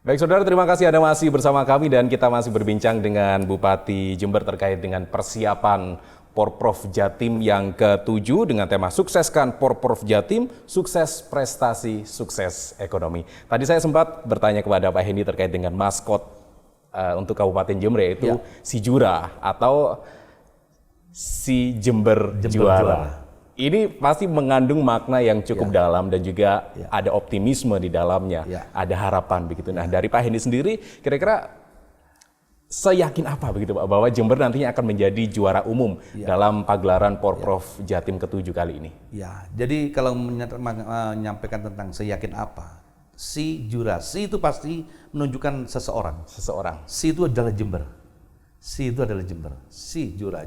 Baik saudara, terima kasih Anda masih bersama kami dan kita masih berbincang dengan Bupati Jember terkait dengan persiapan Porprov Jatim yang ke-7 dengan tema Sukseskan Porprov Jatim, Sukses Prestasi, Sukses Ekonomi. Tadi saya sempat bertanya kepada Pak Hendy terkait dengan maskot untuk Kabupaten Jember yaitu si Jura atau si Jember Juara. Ini pasti mengandung makna yang cukup dalam dan juga ada optimisme di dalamnya, ada harapan begitu. Nah, dari Pak Hendy sendiri, kira-kira seyakin apa begitu Pak bahwa Jember nantinya akan menjadi juara umum dalam pagelaran Porprov Jatim ke-7 kali ini? Ya, jadi kalau menyampaikan tentang seyakin apa, si Jura, si itu pasti menunjukkan seseorang. Si itu adalah Jember. Si itu adalah Jember. Si Jura,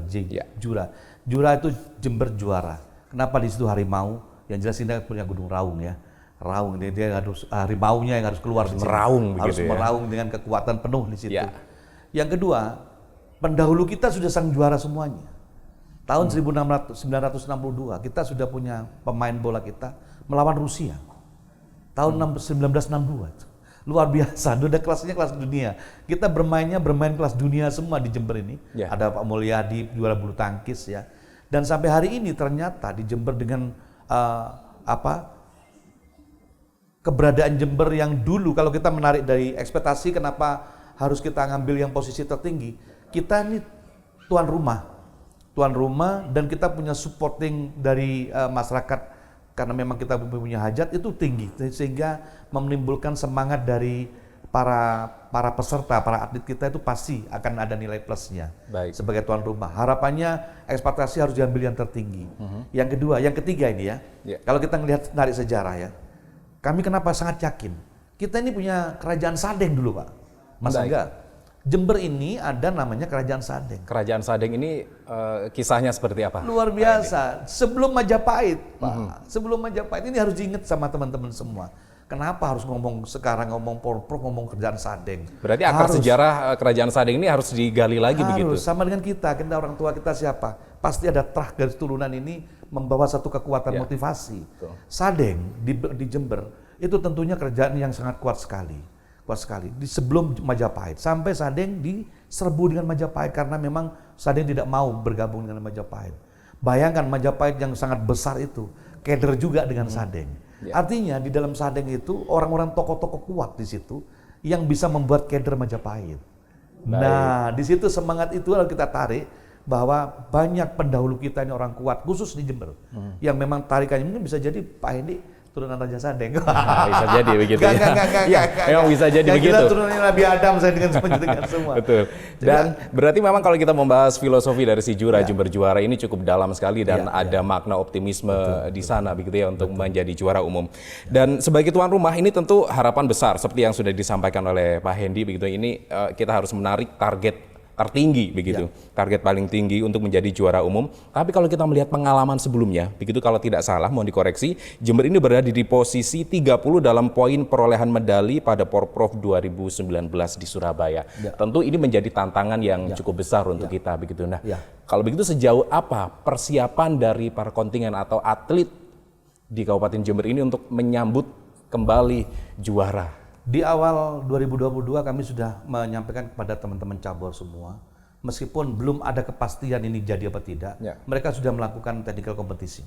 Jura. Jura itu Jember juara. Kenapa di situ harimau? Yang jelas ini punya Gunung Raung ya. Raung dia harus harimaunya yang harus keluar di sini. Harus meraung dengan kekuatan penuh di situ. Yang kedua, pendahulu kita sudah sang juara semuanya. Tahun 1962 kita sudah punya pemain bola kita melawan Rusia. Tahun 1962. Luar biasa, udah kelasnya kelas dunia. Kita bermain kelas dunia semua di Jember ini. Ada Pak Mulyadi juara bulu tangkis ya. Dan sampai hari ini ternyata di Jember dengan keberadaan Jember yang dulu kalau kita menarik dari ekspektasi kenapa harus kita ngambil yang posisi tertinggi, kita ini tuan rumah dan kita punya supporting dari masyarakat karena memang kita punya hajat itu tinggi sehingga menimbulkan semangat dari para peserta, para atlet kita itu pasti akan ada nilai plusnya. Sebagai tuan rumah. Harapannya ekspektasi harus diambil yang tertinggi. Yang kedua, yang ketiga ini ya. Kalau kita melihat narik sejarah ya. Kami kenapa sangat yakin? Kita ini punya kerajaan Sadeng dulu Pak. Mas Angga. Jember ini ada namanya kerajaan Sadeng. Kerajaan Sadeng ini kisahnya seperti apa? Luar biasa. Sebelum Majapahit Pak. Sebelum Majapahit ini harus diingat sama teman-teman semua. Kenapa harus sekarang ngomong Porprov, ngomong kerajaan Sadeng? Berarti akar sejarah kerajaan Sadeng ini harus digali lagi begitu? Harus, sama dengan kita orang tua kita siapa? Pasti ada trah garis turunan ini membawa satu kekuatan motivasi. Sadeng di Jember, itu tentunya kerajaan yang sangat kuat sekali. Di sebelum Majapahit, sampai Sadeng diserbu dengan Majapahit karena memang Sadeng tidak mau bergabung dengan Majapahit. Bayangkan Majapahit yang sangat besar itu, keder juga dengan Sadeng. Artinya di dalam Sadeng itu orang-orang tokoh-tokoh kuat di situ yang bisa membuat keder Majapahit. Nah, di situ semangat itu lalu kita tarik bahwa banyak pendahulu kita ini orang kuat khusus di Jember yang memang tarikannya mungkin bisa jadi Pak Hendy turunan Raja Sadeng. Bisa jadi begitu ya. Memang bisa jadi begitu. Kita turunannya Nabi Adam saya dengan semua. Betul. Dan berarti memang kalau kita membahas filosofi dari si Jura Jember Juara ini cukup dalam sekali dan ada makna optimisme di sana begitu ya untuk menjadi juara umum. Dan sebagai tuan rumah ini tentu harapan besar seperti yang sudah disampaikan oleh Pak Hendy begitu. Ini kita harus menarik target tertinggi begitu, target paling tinggi untuk menjadi juara umum. Tapi kalau kita melihat pengalaman sebelumnya, begitu kalau tidak salah, mohon dikoreksi, Jember ini berada di posisi 30 dalam poin perolehan medali pada Porprov 2019 di Surabaya. Tentu ini menjadi tantangan yang cukup besar untuk kita begitu. Nah, kalau begitu sejauh apa persiapan dari para kontingen atau atlet di Kabupaten Jember ini untuk menyambut kembali juara? Di awal 2022 kami sudah menyampaikan kepada teman-teman cabur semua, meskipun belum ada kepastian ini jadi apa tidak, mereka sudah melakukan technical kompetisi,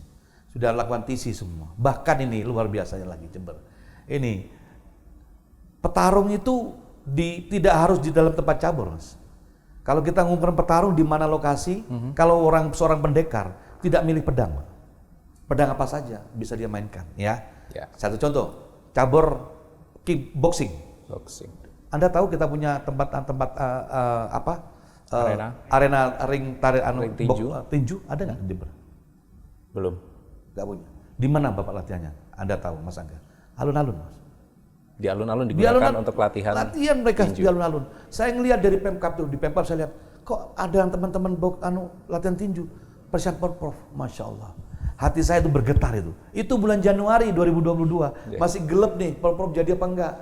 sudah melakukan TC semua. Bahkan ini luar biasanya lagi Jember. Ini petarung itu tidak harus di dalam tempat cabur, Mas. Kalau kita ngumumkan petarung di mana lokasi, kalau seorang pendekar tidak milih pedang, pedang apa saja bisa dia mainkan, ya. Satu contoh, cabur kickboxing. Anda tahu kita punya tempat arena ring tarik tinju ada nggak di Jember? Belum. Nggak punya. Di mana Bapak latihannya? Anda tahu Mas Angga? Alun-alun Mas. Di alun-alun digunakan untuk latihan mereka tinju. Di alun-alun. Saya ngelihat dari Pemkab tuh, di Pemkab saya lihat kok ada teman-teman latihan tinju persiapan Porprov, Masya Allah. Hati saya itu bergetar itu. Itu bulan Januari 2022. Masih gelap nih, Porprov jadi apa enggak.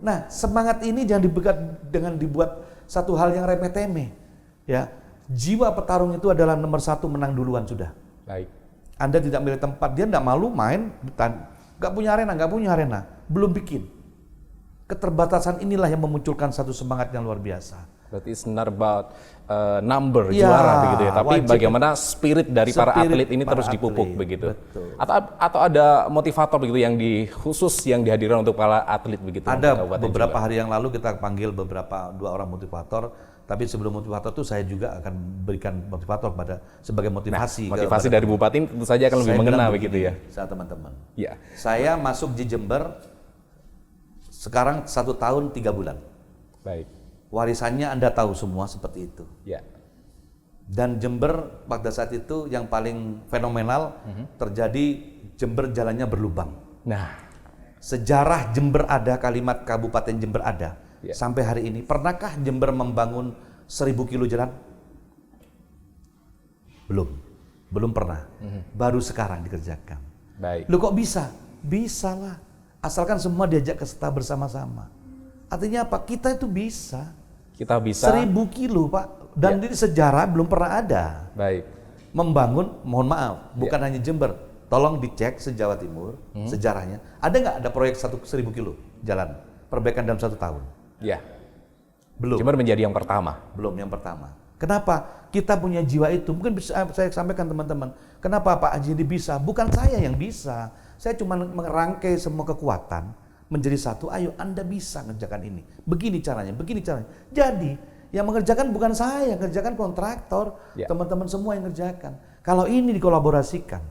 Nah, semangat ini jangan dibuat satu hal yang remeh-temeh. Ya, jiwa petarung itu adalah nomor satu, menang duluan sudah. Baik. Anda tidak milih tempat, dia tidak malu main, nggak punya arena, belum bikin. Keterbatasan inilah yang memunculkan satu semangat yang luar biasa. Berarti it's not about number juara begitu ya, tapi bagaimana spirit dari para atlet ini terus dipupuk begitu. Betul. Atau ada motivator begitu yang khusus yang dihadirkan untuk para atlet begitu. Ada beberapa hari yang lalu kita panggil dua orang motivator, tapi sebelum motivator itu saya juga akan berikan motivator sebagai motivasi. Motivasi dari Bupati tentu saja akan lebih mengena begitu ya. Saya teman-teman. Ya. Saya masuk di Jember sekarang 1 tahun 3 bulan. Baik. Warisannya Anda tahu semua seperti itu. Ya. Dan Jember pada saat itu yang paling fenomenal terjadi, Jember jalannya berlubang. Nah, sejarah Jember ada, kalimat Kabupaten Jember ada. Sampai hari ini, pernahkah Jember membangun 1000 kilo jalan? Belum pernah. Baru sekarang dikerjakan. Baik. Lu kok bisa? Bisa lah. Asalkan semua diajak ke serta bersama-sama. Artinya apa? Kita itu bisa. Kita bisa. 1000 kilo Pak. Dan di sejarah belum pernah ada. Baik. Membangun, mohon maaf, bukan hanya Jember. Tolong dicek se-Jawa Timur, sejarahnya. Ada nggak ada proyek 1000 kilo jalan? Perbaikan dalam 1 tahun? Ya. Belum. Jember menjadi yang pertama. Belum yang pertama. Kenapa? Kita punya jiwa itu. Mungkin bisa saya sampaikan teman-teman. Kenapa Pak Haji bisa? Bukan saya yang bisa. Saya cuma merangkai semua kekuatan menjadi satu. Ayo Anda bisa ngerjakan ini. Begini caranya, begini caranya. Jadi yang mengerjakan bukan saya, yang ngerjakan kontraktor. Teman-teman semua yang ngerjakan. Kalau ini dikolaborasikan,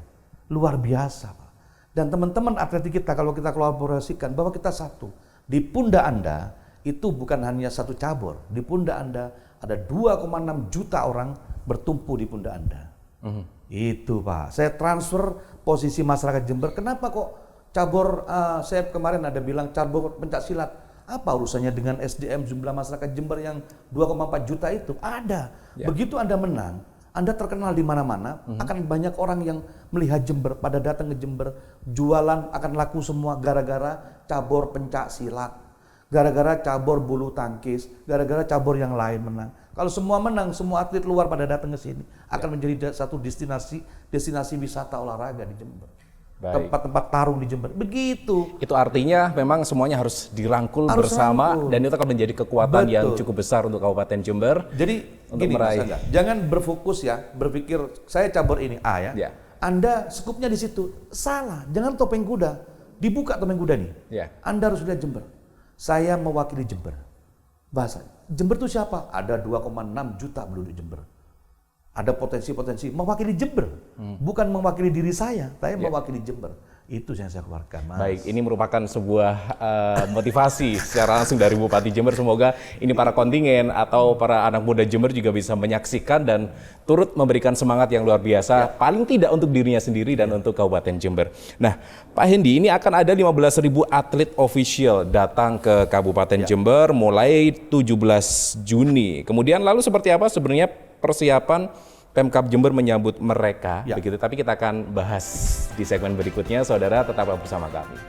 luar biasa Pak. Dan teman-teman atletik kita kalau kita kolaborasikan bahwa kita satu. Di pundak Anda itu bukan hanya satu cabur. Di pundak Anda ada 2,6 juta orang bertumpu di pundak Anda. Itu Pak. Saya transfer posisi masyarakat Jember. Kenapa kok cabur, saya kemarin ada bilang cabur pencak silat. Apa urusannya dengan SDM jumlah masyarakat Jember yang 2,4 juta itu? Ada. Begitu Anda menang, Anda terkenal di mana-mana, akan banyak orang yang melihat Jember, pada datang ke Jember, jualan akan laku semua gara-gara cabur pencak silat. Gara-gara cabur bulu tangkis, gara-gara cabur yang lain menang. Kalau semua menang, semua atlet luar pada datang ke sini, akan menjadi satu destinasi wisata olahraga di Jember. Tempat-tempat tarung di Jember. Begitu. Itu artinya memang semuanya harus dirangkul bersama dan itu akan menjadi kekuatan yang cukup besar untuk Kabupaten Jember. Jadi gini Mas Angga, jangan berfokus ya, berpikir saya cabur ini A ya. Anda skupnya di situ. Salah, jangan topeng kuda. Dibuka topeng kuda nih. Anda harus lihat Jember. Saya mewakili Jember. Bahasa Jember itu siapa? Ada 2,6 juta penduduk Jember. Ada potensi-potensi mewakili Jember. Bukan mewakili diri saya mewakili Jember. Itu yang saya keluarkan, Mas. Baik, ini merupakan sebuah motivasi secara langsung dari Bupati Jember. Semoga ini para kontingen atau para anak muda Jember juga bisa menyaksikan dan turut memberikan semangat yang luar biasa, paling tidak untuk dirinya sendiri dan untuk Kabupaten Jember. Nah, Pak Hendy, ini akan ada 15.000 atlet official datang ke Kabupaten Jember mulai 17 Juni. Kemudian lalu seperti apa sebenarnya persiapan Pemkab Jember menyambut mereka, begitu. Tapi kita akan bahas di segmen berikutnya, saudara tetaplah bersama kami.